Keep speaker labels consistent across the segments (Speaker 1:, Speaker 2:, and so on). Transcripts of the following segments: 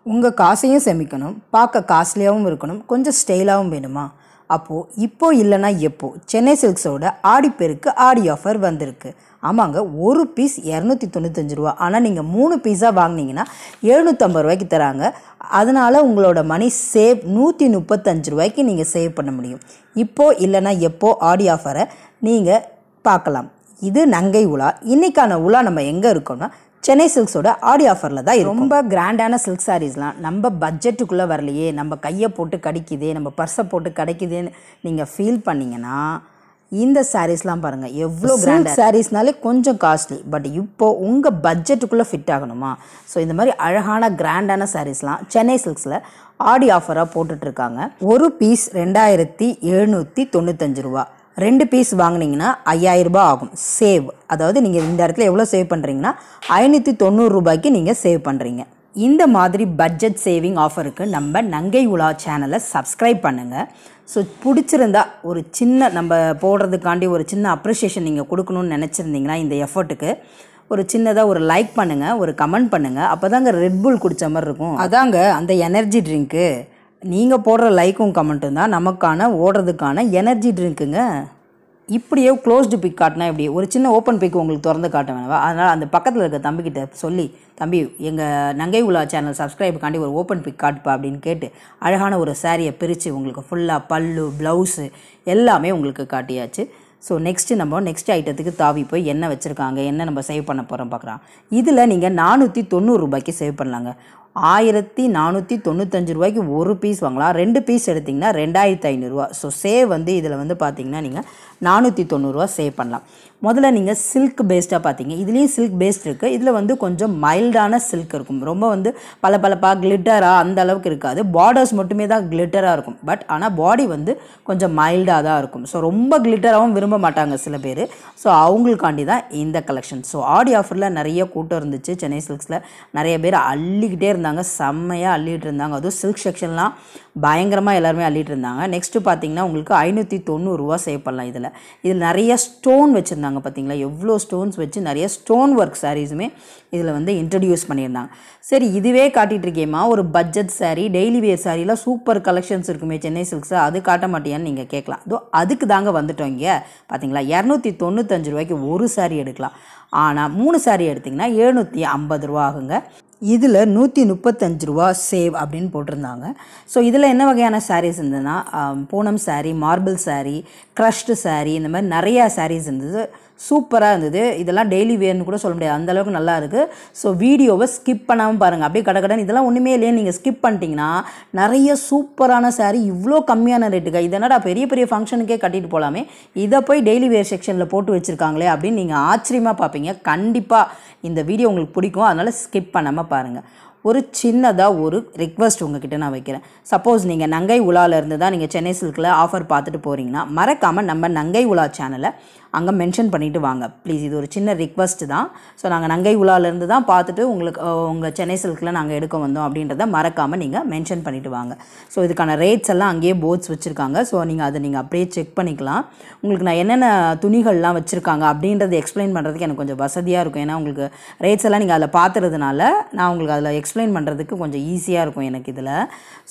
Speaker 1: உங்கள் காசையும் சேமிக்கணும், பார்க்க காஸ்ட்லியாகவும் இருக்கணும், கொஞ்சம் ஸ்டைலாகவும் வேணுமா? அப்போது இப்போ இல்லைனா எப்போ சென்னை சில்க்ஸோட ஆடிப்பெருக்கு ஆடி ஆஃபர் வந்திருக்கு. ஆமாங்க, ஒரு பீஸ் 295 ரூபா. ஆனால் நீங்கள் 3 பீஸாக வாங்கினீங்கன்னா 750 ரூபாய்க்கு தராங்க. அதனால் உங்களோட மணி சேவ் 135 ரூபாய்க்கு நீங்கள் சேவ் பண்ண முடியும். இப்போது இல்லைனா எப்போ ஆடி ஆஃபரை நீங்கள் பார்க்கலாம். இது நங்கை உலா. இன்றைக்கான உலா நம்ம எங்கே இருக்கோம்னா சென்னை சில்க்ஸோட ஆடி ஆஃபரில் தான். ரொம்ப கிராண்டான சில்க் சாரீஸ்லாம் நம்ம பட்ஜெட்டுக்குள்ளே வரலையே, நம்ம கையை போட்டு கடிக்குதே, நம்ம பர்ஸை போட்டு கிடைக்குதுன்னு நீங்கள் ஃபீல் பண்ணிங்கன்னா இந்த சாரீஸ்லாம் பாருங்கள் எவ்வளோ கிராண்ட். சாரீஸ்னாலே கொஞ்சம் காஸ்ட்லி, பட் இப்போது உங்கள் பட்ஜெட்டுக்குள்ளே ஃபிட் ஆகணுமா? ஸோ இந்த மாதிரி அழகான கிராண்டான சாரீஸ்லாம் சென்னை சில்க்ஸில் ஆடி ஆஃபராக போட்டுட்ருக்காங்க. ஒரு பீஸ் 2795 ரூபா. 2 பீஸ் வாங்கினீங்கன்னா 5000 ரூபாய் ஆகும் சேவ். அதாவது நீங்கள் இந்த இடத்துல எவ்வளோ சேவ் பண்ணுறீங்கன்னா 590 ரூபாய்க்கு நீங்கள் சேவ் பண்ணுறீங்க. இந்த மாதிரி பட்ஜெட் சேவிங் ஆஃபருக்கு நம்ம நங்கை உலா சேனலை சப்ஸ்கிரைப் பண்ணுங்கள். ஸோ பிடிச்சிருந்தா ஒரு சின்ன நம்ம போடுறதுக்காண்டி ஒரு சின்ன அப்ரிஷியேஷன் நீங்கள் கொடுக்கணும்னு நினச்சிருந்தீங்கன்னா இந்த எஃபர்ட்டுக்கு ஒரு சின்னதாக ஒரு லைக் பண்ணுங்கள், ஒரு கமெண்ட் பண்ணுங்கள். அப்போ தாங்க ரெட்புல் குடித்த மாதிரி இருக்கும். அதாங்க அந்த எனர்ஜி ட்ரிங்க்கு. நீங்கள் போடுற லைக்கும் கமெண்ட்டும் தான் நமக்கான ஓடுறதுக்கான எனர்ஜி ட்ரிங்க்குங்க. இப்படியே க்ளோஸ்டு பிக் காட்டினா இப்படி ஒரு சின்ன ஓப்பன் பிக் உங்களுக்கு திறந்து காட்ட வேணவா? அதனால் அந்த பக்கத்தில் இருக்க தம்பிக்கிட்ட சொல்லி, தம்பி எங்கள் நங்கை உலா சேனல் சப்ஸ்கிரைபுக்காண்டி ஒரு ஓப்பன் பிக் காட்டுப்பா அப்படின்னு கேட்டு அழகான ஒரு சாரியை பிரித்து உங்களுக்கு ஃபுல்லாக பல்லு ப்ளவுஸு எல்லாமே உங்களுக்கு காட்டியாச்சு. ஸோ நெக்ஸ்ட் ஐட்டத்துக்கு தாவி போய் என்ன வச்சுருக்காங்க, என்ன நம்ம சேவ் பண்ண போகிறோம் பார்க்குறோம். இதில் நீங்கள் 490 ரூபாய்க்கு சேவ் பண்ணலாங்க. 1495 ரூபாய்க்கு ஒரு பீஸ் வாங்கலாம். 2 பீஸ் எடுத்திங்கன்னா 2500 ரூபா. ஸோ சேவ் வந்து இதில் வந்து பார்த்தீங்கன்னா நீங்கள் 490 ரூபா சேவ் பண்ணலாம். முதல்ல நீங்கள் சில்க் பேஸ்டாக பார்த்தீங்க, இதுலேயும் சில்க் பேஸ்ட் இருக்குது. இதில் வந்து கொஞ்சம் மைல்டான சில்க் இருக்கும். ரொம்ப வந்து பளபளப்பாக கிளிட்டராக அந்த அளவுக்கு இருக்காது. பார்டர்ஸ் மட்டுமே தான் கிளிட்டராக இருக்கும். பட் ஆனால் பாடி வந்து கொஞ்சம் மைல்டாக தான் இருக்கும். ஸோ ரொம்ப கிளிட்டராகவும் விரும்ப மாட்டாங்க சில பேர். ஸோ அவங்களுக்காண்டி தான் இந்த கலெக்ஷன். ஸோ ஆடி ஆஃபரில் நிறைய கூட்டம் இருந்துச்சு. சென்னை சில்க்ஸில் நிறைய பேர் அள்ளிக்கிட்டே இருந்தாங்க, செம்மையாக அள்ளிட்டு இருந்தாங்க. அதுவும் சில்க் செக்ஷன்லாம் பயங்கரமாக எல்லாருமே அள்ளிட்டு இருந்தாங்க. நெக்ஸ்ட்டு பார்த்தீங்கன்னா உங்களுக்கு 590 ரூபா சேவ் பண்ணலாம். இதில் நிறைய ஸ்டோன் வச்சுருந்தாங்க. பார்த்தீங்களா எவ்வளோ ஸ்டோன்ஸ் வச்சு நிறைய ஸ்டோன் ஒர்க் சாரீஸுமே இதில் வந்து இன்ட்ரடியூஸ் பண்ணியிருந்தாங்க. சரி, இதுவே காட்டிகிட்டு இருக்கேம்மா ஒரு பட்ஜெட் சாரீ, டெய்லி வேர் சாரீலாம் சூப்பர் கலெக்ஷன்ஸ் இருக்குமே சென்னை சில்க்ஸை, அது காட்ட மாட்டியான்னு நீங்கள் கேட்கலாம். அதுக்கு தாங்க வந்துட்டோம். இங்கே பார்த்தீங்களா 295 ரூபாய்க்கு ஒரு சாரீ எடுக்கலாம். ஆனால் 3 சாரீ எடுத்திங்கன்னா 750 ரூபா ஆகுங்க. இதில் 135 ரூபா சேவ் அப்படின்னு போட்டிருந்தாங்க. ஸோ இதில் என்ன வகையான சாரீஸ் இருந்ததுன்னா பூனம் சாரீ, மார்பிள் சாரீ, க்ரஷ்டு சாரீ, இந்த மாதிரி நிறையா சாரீஸ் இருந்தது. சூப்பராக இருந்தது. இதெல்லாம் டெய்லி வேர்னு கூட சொல்ல முடியாது, அந்தளவுக்கு நல்லா இருக்குது. ஸோ வீடியோவை ஸ்கிப் பண்ணாமல் பாருங்கள். அப்படியே கடகடன் இதெல்லாம் ஒன்றுமே இல்லையே, நீங்கள் ஸ்கிப் பண்ணிட்டீங்கன்னா நிறைய சூப்பரான சாரீ இவ்வளோ கம்மியான ரேட்டுக்கு. இதனடா பெரிய பெரிய ஃபங்க்ஷனுக்கே கட்டிட்டு போகலாமே, இதை போய் டெய்லி வேர் செக்ஷனில் போட்டு வச்சுருக்காங்களே அப்படின்னு நீங்கள் ஆச்சரியமாக பார்ப்பீங்க. கண்டிப்பாக இந்த வீடியோ உங்களுக்கு பிடிக்கும், அதனால் ஸ்கிப் பண்ணாமல் பாருங்கள். ஒரு சின்னதாக ஒரு ரிக்வெஸ்ட் உங்ககிட்ட நான் வைக்கிறேன். சப்போஸ் நீங்கள் நங்கை உலாவில் இருந்து தான் நீங்கள் சென்னை சில்கில் ஆஃபர் பார்த்துட்டு போகிறீங்கன்னா மறக்காமல் நம்ம நங்கை உலா சேனலை அங்கே மென்ஷன் பண்ணிவிட்டு வாங்க ப்ளீஸ். இது ஒரு சின்ன ரிக்வெஸ்ட் தான். ஸோ நாங்கள் நங்கை உலாவிலேருந்து தான் பார்த்துட்டு உங்கள் சென்னை சில்கில் நாங்கள் எடுக்க வந்தோம் அப்படின்றத மறக்காமல் நீங்கள் மென்ஷன் பண்ணிவிட்டு வாங்க. ஸோ இதுக்கான ரேட்ஸ் எல்லாம் அங்கேயே போர்ட்ஸ் வச்சுருக்காங்க. ஸோ அதை நீங்கள் அப்படியே செக் பண்ணிக்கலாம். உங்களுக்கு நான் என்னென்ன துணிகள்லாம் வச்சுருக்காங்க அப்படின்றத எக்ஸ்பிளைன் பண்ணுறதுக்கு எனக்கு கொஞ்சம் வசதியாக இருக்கும். ஏன்னா உங்களுக்கு ரேட்ஸ் எல்லாம் நீங்கள் அதில் பார்த்துறதுனால நான் உங்களுக்கு அதில் எக்ஸ்பிளைன் பண்ணுறதுக்கு கொஞ்சம் ஈஸியாக இருக்கும் எனக்கு இதில்.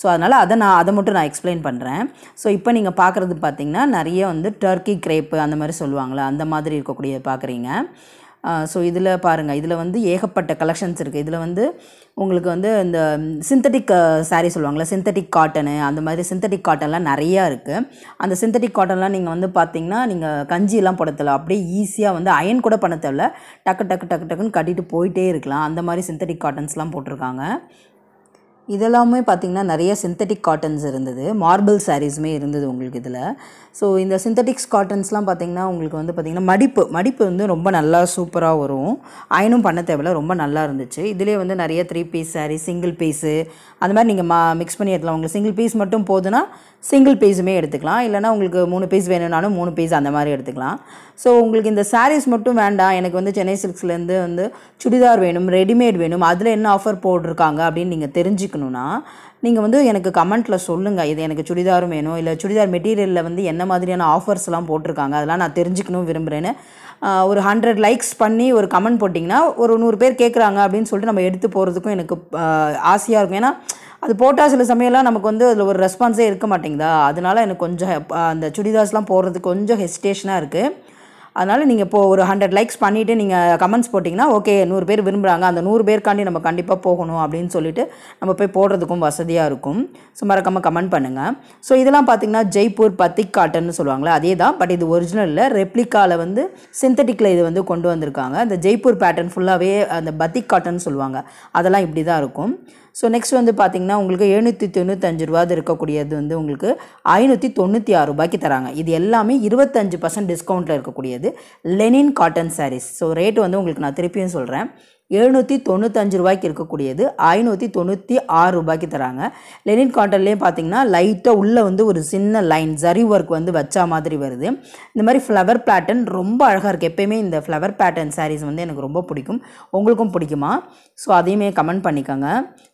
Speaker 1: ஸோ அதனால் அதை மட்டும் நான் எக்ஸ்பிளைன் பண்ணுறேன். ஸோ இப்போ நீங்கள் பார்க்குறது பார்த்திங்கன்னா நிறைய வந்து டர்க்கி கிரேப்பு அந்த மாதிரி சொல்லுவாங்களா, அந்த மாதிரி இருக்கக்கூடிய பார்க்குறீங்க. ஸோ இதில் பாருங்கள், இதில் வந்து ஏகப்பட்ட கலெக்ஷன்ஸ் இருக்குது. இதில் வந்து உங்களுக்கு வந்து இந்த சிந்தட்டிக் சாரீ சொல்லுவாங்களா, சிந்தட்டிக் காட்டனு, அந்த மாதிரி சிந்தட்டிக் காட்டன்லாம் நிறையா இருக்குது. அந்த சிந்தட்டிக் காட்டன்லாம் நீங்கள் வந்து பார்த்திங்கன்னா நீங்கள் கஞ்சியெல்லாம் போட தேவை, அப்படியே ஈஸியாக வந்து அயன் கூட பண்ண தேவை, டக்குன்னு கட்டிட்டு போயிட்டே இருக்கலாம். அந்த மாதிரி சிந்தட்டிக் காட்டன்ஸ்லாம் போட்டிருக்காங்க. இதெல்லாமே பார்த்திங்கன்னா நிறைய சிந்தட்டிக் காட்டன்ஸ் இருந்தது, மார்பிள் சாரீஸுமே இருந்தது உங்களுக்கு இதில். ஸோ இந்த சிந்தட்டிக்ஸ் காட்டன்ஸ்லாம் பார்த்திங்கன்னா உங்களுக்கு வந்து பார்த்திங்கன்னா மடிப்பு வந்து ரொம்ப நல்லா சூப்பராக வரும். அயனும் பண்ண தேவையில்ல, ரொம்ப நல்லா இருந்துச்சு. இதிலே வந்து நிறைய 3 பீஸ் சாரீ, சிங்கிள் பீஸு அந்த மாதிரி நீங்கள் மிக்ஸ் பண்ணி எடுக்கலாம். உங்களுக்கு சிங்கிள் பீஸ் மட்டும் போதுன்னா சிங்கிள் பீஸுமே எடுத்துக்கலாம். இல்லைனா உங்களுக்கு 3 பீஸ் வேணும்னாலும் 3 பீஸ் அந்த மாதிரி எடுத்துக்கலாம். ஸோ உங்களுக்கு இந்த சாரீஸ் மட்டும் வேண்டாம், எனக்கு வந்து சென்னை சில்க்ஸ்லேருந்து வந்து சுடிதார் வேணும், ரெடிமேட் வேணும், அதில் என்ன ஆஃபர் போட்டிருக்காங்க அப்படின்னு நீங்கள் தெரிஞ்சுக்கணுன்னா நீங்கள் வந்து எனக்கு கமெண்ட்டில் சொல்லுங்கள். இது எனக்கு சுடிதாரும் வேணும், இல்லை சுடிதார் மெட்டீரியலில் வந்து என்ன மாதிரியான ஆஃபர்ஸ்லாம் போட்டிருக்காங்க அதெல்லாம் நான் தெரிஞ்சுக்கணும் விரும்புகிறேன்னு ஒரு 100 லைக்ஸ் பண்ணி ஒரு கமெண்ட் போட்டிங்கன்னா ஒரு 100 பேர் கேட்குறாங்க அப்படின்னு சொல்லிட்டு நம்ம எடுத்து போகிறதுக்கும் எனக்கு ஆசையாக இருக்கும். ஏன்னா அது போட்டால் சில சமயம்லாம் நமக்கு வந்து அதில் ஒரு ரெஸ்பான்ஸே இருக்க மாட்டேங்குதா, அதனால எனக்கு கொஞ்சம் அந்த சுடிதார்ஸ்லாம் போடுறதுக்கு கொஞ்சம் ஹெசிடேஷனாக இருக்குது. அதனால் நீங்கள் இப்போது ஒரு 100 லைக்ஸ் பண்ணிவிட்டு நீங்கள் கமெண்ட்ஸ் போட்டிங்கன்னா ஓகே 100 பேர் விரும்புகிறாங்க, அந்த 100 பேருக்காண்டி நம்ம கண்டிப்பாக போகணும் அப்படின்னு சொல்லிட்டு நம்ம போய் போடுறதுக்கும் வசதியாக இருக்கும். ஸோ மறக்காமல் கமெண்ட் பண்ணுங்கள். ஸோ இதெல்லாம் பார்த்திங்கன்னா ஜெய்ப்பூர் பத்திக் காட்டன்னு சொல்லுவாங்களே அதே தான், பட் இது ஒரிஜினலில் ரெப்ளிகாவில் வந்து சிந்தட்டிக்கில் இது வந்து கொண்டு வந்திருக்காங்க. இந்த ஜெய்ப்பூர் பேட்டர்ன் ஃபுல்லாகவே அந்த பத்திக் காட்டன் சொல்லுவாங்க, அதெல்லாம் இப்படி தான் இருக்கும். ஸோ நெக்ஸ்ட் வந்து பார்த்திங்கன்னா உங்களுக்கு 795 ரூபாது இருக்கக்கூடியது வந்து உங்களுக்கு 596 ரூபாய்க்கு தராங்க. இது எல்லாமே 25% டிஸ்கவுண்ட்டில் இருக்கக்கூடியது linen cotton saris. So rate வந்து உங்களுக்கு நான் திருப்பியும் சொல்கிறேன், 795 ரூபாய்க்கு இருக்கக்கூடியது 596 ரூபாய்க்கு தராங்க. லெனின் காட்டன்லேயே பார்த்தீங்கன்னா லைட்டாக உள்ளே வந்து ஒரு சின்ன லைன் ஜரி ஒர்க் வந்து வச்சா மாதிரி வருது. இந்த மாதிரி ஃப்ளவர் பேட்டர்ன் ரொம்ப அழகாக இருக்குது. எப்போயுமே இந்த ஃப்ளவர் பேட்டர்ன் சாரீஸ் வந்து எனக்கு ரொம்ப பிடிக்கும். உங்களுக்கும் பிடிக்குமா? ஸோ அதையுமே கமெண்ட் பண்ணிக்கோங்க.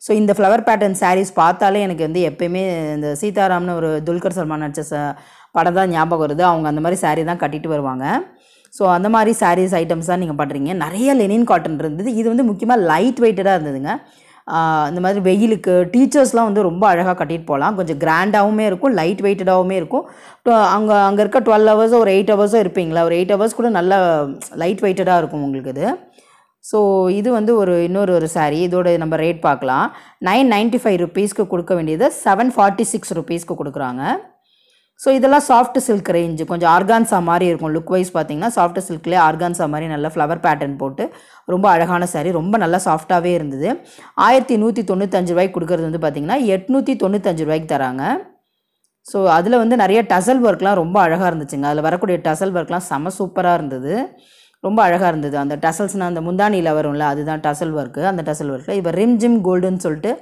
Speaker 1: ஸோ இந்த ஃப்ளவர் பேட்டர்ன் சாரீஸ் பார்த்தாலே எனக்கு வந்து எப்போயுமே இந்த சீதாராம்னு ஒரு துல்கர் சல்மான் நடிச்ச படம் தான் ஞாபகம் வருது. அவங்க அந்த மாதிரி சாரீ தான் கட்டிட்டு வருவாங்க. ஸோ அந்த மாதிரி சாரீஸ் ஐட்டம்ஸ் தான் நீங்கள் பண்ணுறீங்க. நிறைய லெனின் காட்டன் இருந்தது. இது வந்து முக்கியமாக லைட் வெயிட்டடாக இருந்ததுங்க. இந்த மாதிரி வெயிலுக்கு டீச்சர்ஸ்லாம் வந்து ரொம்ப அழகாக கட்டிட்டு போகலாம். கொஞ்சம் கிராண்டாகவுமே இருக்கும், லைட் வெயிட்டடாகவுமே இருக்கும். அங்கே இருக்க 12 ஹவர்ஸோ ஒரு 8 ஹவர்ஸோ இருப்பீங்களா, ஒரு 8 ஹவர்ஸ் கூட நல்லா லைட் வெயிட்டடாக இருக்கும் உங்களுக்கு இது. ஸோ இது வந்து இன்னொரு சாரீ. இதோட நம்ம ரேட் பார்க்கலாம். 995 ருபீஸ்க்கு கொடுக்க வேண்டியது 746 ருபீஸ்க்கு கொடுக்குறாங்க. ஸோ இதெல்லாம் சாஃப்ட் சில்க் ரேஞ்சு, கொஞ்சம் ஆர்கான்ஸா மாதிரி இருக்கும். லுக் வைஸ் பார்த்தீங்கன்னா சாஃப்ட் சில்க்லேயே ஆர்கான்ஸா மாதிரி நல்ல ஃப்ளவர் பேட்டர்ன் போட்டு ரொம்ப அழகான சாரீ, ரொம்ப நல்லா சாஃப்டாகவே இருந்தது. 1195 ரூபாய்க்கு கொடுக்குறது வந்து பார்த்திங்கன்னா 895 ரூபாய்க்கு தராங்க. ஸோ அதில் வந்து நிறைய டசல் ஒர்க்லாம் ரொம்ப அழகாக இருந்துச்சுங்க. அதில் வரக்கூடிய டசல் ஒர்க்லாம் செம சூப்பராக இருந்தது, ரொம்ப அழகாக இருந்தது. அந்த டசல்ஸ்னால் அந்த முந்தானியில் வரும்ல, அதுதான் டசல் ஒர்க்கு. அந்த டசல் ஒர்க்கில் இப்போ ரிம் ஜிம் கோல்டுன்னு சொல்லிட்டு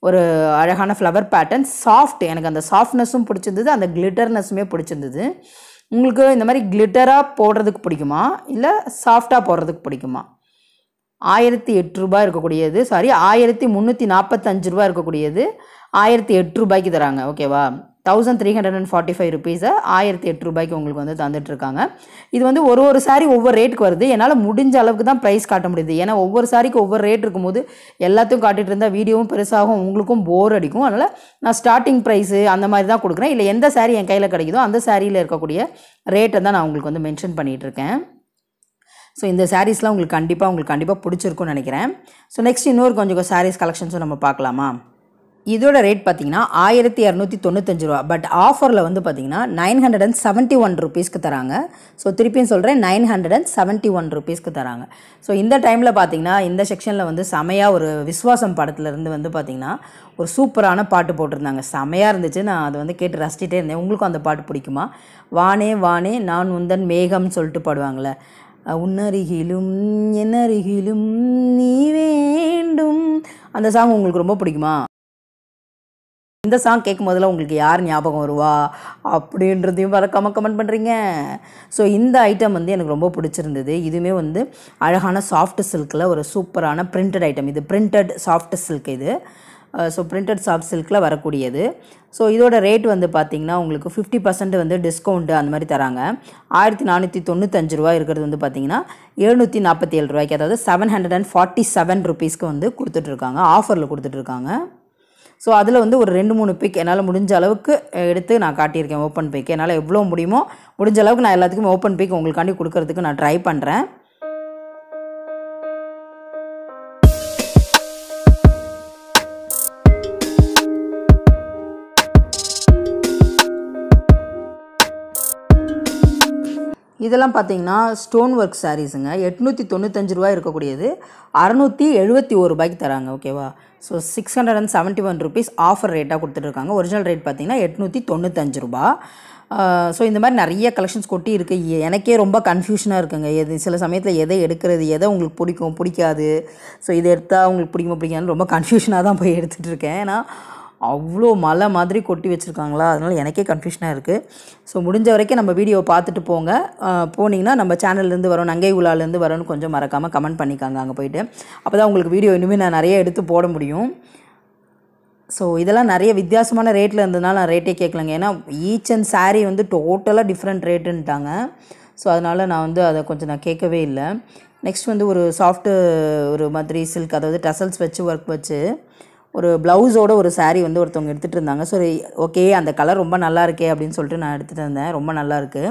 Speaker 1: ஒரு அழகான ஃப்ளவர் பேட்டர்ன், சாஃப்ட். எனக்கு அந்த சாஃப்ட்னஸும் பிடிச்சிருந்தது, அந்த கிளிட்டர்னஸுமே பிடிச்சிருந்தது. உங்களுக்கு இந்த மாதிரி கிளிட்டராக போடுறதுக்கு பிடிக்குமா இல்லை சாஃப்டாக போடுறதுக்கு பிடிக்குமா? 1008 ரூபாய் இருக்கக்கூடியது, 1345 ரூபா இருக்கக்கூடியது 1008 ரூபாய்க்கு தராங்க. ஓகேவா? 1345 ருபீஸை 1008 ரூபாய்க்கு உங்களுக்கு வந்து தந்துட்டுருக்காங்க. இது வந்து ஒரு சாரீ ஒவ்வொரு ரேட்டுக்கு வருது. என்னால் முடிஞ்ச அளவுக்கு தான் ப்ரைஸ் காட்ட முடியுது. ஏன்னா ஒவ்வொரு சாரிக்கு ஒவ்வொரு ரேட் இருக்கும்போது எல்லாத்தையும் காட்டிகிட்டு இருந்தால் வீடியோவும் பெருசாகும், உங்களுக்கும் போர் அடிக்கும். அதனால் நான் ஸ்டார்டிங் ப்ரைஸு அந்த மாதிரி தான் கொடுக்குறேன். இல்லை எந்த சாரீ என் கையில் கிடைக்குதோ அந்த சாரியில் இருக்கக்கூடிய ரேட்டை தான் நான் உங்களுக்கு வந்து மென்ஷன் பண்ணிகிட்ருக்கேன். ஸோ இந்த சாரீஸ்லாம் உங்களுக்கு கண்டிப்பாக பிடிச்சிருக்கும்னு நினைக்கிறேன். ஸோ நெக்ஸ்ட் இன்னொரு கொஞ்சம் சாரீஸ் கலெக்ஷன்ஸும் நம்ம பார்க்கலாமா? இதோட ரேட் பார்த்திங்கன்னா 1295 ரூபா. பட் ஆஃபரில் வந்து பார்த்திங்கன்னா 971 ருபீஸ்க்கு தராங்க. ஸோ திருப்பியும் சொல்கிறேன், 971 ருபீஸ்க்கு தராங்க. ஸோ இந்த டைமில் பார்த்திங்கன்னா இந்த செக்ஷனில் வந்து செமையாக ஒரு விஸ்வாசம் படத்துலேருந்து வந்து பார்த்திங்கன்னா ஒரு சூப்பரான பாட்டு போட்டிருந்தாங்க. செமையாக இருந்துச்சு. நான் அதை வந்து கேட்டு ரசிச்சிட்டே இருந்தேன். உங்களுக்கும் அந்த பாட்டு பிடிக்குமா? வானே வானே நான் உந்தன் மேகம்னு சொல்லிட்டு பாடுவாங்களே, உன்னருகிலும் என்னருகிலும் நீ வேண்டும், அந்த சாங் உங்களுக்கு ரொம்ப பிடிக்குமா? இந்த சாங் கேட்கும் போதில் உங்களுக்கு யார் ஞாபகம் வருவா அப்படின்றதையும் மறக்காமல் கமெண்ட் பண்ணுறீங்க. ஸோ இந்த ஐட்டம் வந்து எனக்கு ரொம்ப பிடிச்சிருந்தது. இதுவுமே வந்து அழகான சாஃப்ட் சில்கில் ஒரு சூப்பரான பிரிண்டட் ஐட்டம். இது பிரிண்டட் சாஃப்ட் சில்க் இது. ஸோ பிரிண்டட் சாஃப்ட் சில்கில் வரக்கூடியது. ஸோ இதோட ரேட் வந்து பார்த்திங்கன்னா உங்களுக்கு 50% வந்து டிஸ்கவுண்ட்டு அந்த மாதிரி தராங்க. 1495 ரூபா இருக்கிறது வந்து பார்த்திங்கன்னா 747 ரூபாய்க்கு, அதாவது 747 ருபீஸ்க்கு வந்து கொடுத்துட்ருக்காங்க, ஆஃபரில் கொடுத்துட்ருக்காங்க. ஸோ அதில் வந்து ஒரு 2-3 பிக் என்னால் முடிஞ்ச அளவுக்கு எடுத்து நான் காட்டியிருக்கேன். ஓப்பன் பிக் என்னால் எவ்வளோ முடியுமோ முடிஞ்ச அளவுக்கு நான் எல்லாத்துக்குமே ஓப்பன் பிக் உங்களுக்காண்டி கொடுக்கறதுக்கு நான் ட்ரை பண்ணுறேன். இதெல்லாம் பார்த்தீங்கன்னா ஸ்டோன் ஒர்க் சாரீஸுங்க. 895 ரூபாய் இருக்கக்கூடியது 671 ரூபாய்க்கு தராங்க. ஓகேவா? ஸோ 671 ருபீஸ் ஆஃபர் ரேட்டாக கொடுத்துட்ருக்காங்க. ஒரிஜினல் ரேட் பார்த்தீங்கன்னா 895 ரூபா. ஸோ இந்த மாதிரி நிறைய கலெக்ஷன்ஸ் கொட்டி இருக்குது. எனக்கே ரொம்ப கன்ஃபியூஷனாக இருக்குங்க. சில சமயத்தில் எதை எடுக்கிறது, எதை உங்களுக்கு பிடிக்கும் பிடிக்காது, ஸோ இதை எடுத்தால் உங்களுக்கு பிடிக்குமான்னு ரொம்ப கன்ஃபியூஷனாக தான் போய் எடுத்துகிட்ருக்கேன். ஏன்னா அவ்வளோ மலை மாதிரி கொட்டி வச்சுருக்காங்களா, அதனால் எனக்கே கன்ஃபியூஷனாக இருக்குது. ஸோ முடிஞ்ச வரைக்கும் நம்ம வீடியோவை பார்த்துட்டு போங்க. போனீங்கன்னா நம்ம சேனல்லேருந்து வரோம், நங்கை உலாலேருந்து வரோன்னு கொஞ்சம் மறக்காமல் கமெண்ட் பண்ணிக்காங்க அங்கே போய்ட்டு. அப்போ தான் உங்களுக்கு வீடியோ இனிமேல் நான் நிறைய எடுத்து போட முடியும். ஸோ இதெல்லாம் நிறைய வித்தியாசமான ரேட்டில் இருந்ததுனால நான் ரேட்டே கேட்கலங்க. ஏன்னா ஈச் அண்ட் சாரீ வந்து டோட்டலாக டிஃப்ரெண்ட் ரேட்டுன்ட்டாங்க. ஸோ அதனால் நான் வந்து அதை கொஞ்சம் நான் கேட்கவே இல்லை. நெக்ஸ்ட் வந்து ஒரு சாஃப்ட்டு ஒரு மாதிரி சில்க், அதாவது டசல்ஸ் வச்சு ஒர்க் வச்சு ஒரு ப்ளவுஸோட ஒரு saree வந்து ஒருத்தவங்க எடுத்துகிட்டு இருந்தாங்க. ஸோ ஓகே, அந்த கலர் ரொம்ப நல்லா இருக்கே அப்படின்னு சொல்லிட்டு நான் எடுத்துகிட்டு வந்தேன். ரொம்ப நல்லாயிருக்கு.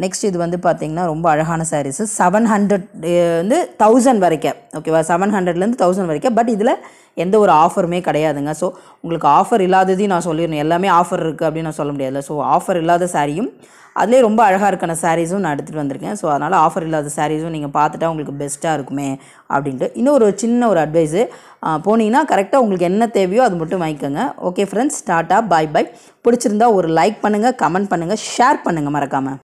Speaker 1: நெக்ஸ்ட் இது வந்து பார்த்திங்கன்னா ரொம்ப அழகான சாரீஸு. 700 வந்து 1000 வரைக்கும், ஓகேவா? 700லேருந்து 1000 வரைக்கும். பட் இதில் எந்த ஒரு ஆஃபருமே கிடையாதுங்க. ஸோ உங்களுக்கு ஆஃபர் இல்லாததையும் நான் சொல்லிடணும். எல்லாமே ஆஃபர் இருக்குது அப்படின்னு நான் சொல்ல முடியாதுல்ல. ஸோ ஆஃபர் இல்லாத சாரியும் அதிலே ரொம்ப அழகாக இருக்கான சாரீஸும் நான் எடுத்துகிட்டு வந்திருக்கேன். ஸோ அதனால் ஆஃபர் இல்லாத சாரீஸும் நீங்கள் பார்த்துட்டா உங்களுக்கு பெஸ்ட்டாக இருக்குமே அப்படின்ட்டு. இன்னும் ஒரு சின்ன ஒரு அட்வைஸு, போனீங்கன்னா கரெக்டாக உங்களுக்கு என்ன தேவையோ அது மட்டும் வாங்கிக்கோங்க. ஓகே ஃப்ரெண்ட்ஸ், டாட்டா, பாய் பாய். பிடிச்சிருந்தா ஒரு லைக் பண்ணுங்கள், கமெண்ட் பண்ணுங்கள், ஷேர் பண்ணுங்கள் மறக்காமல்.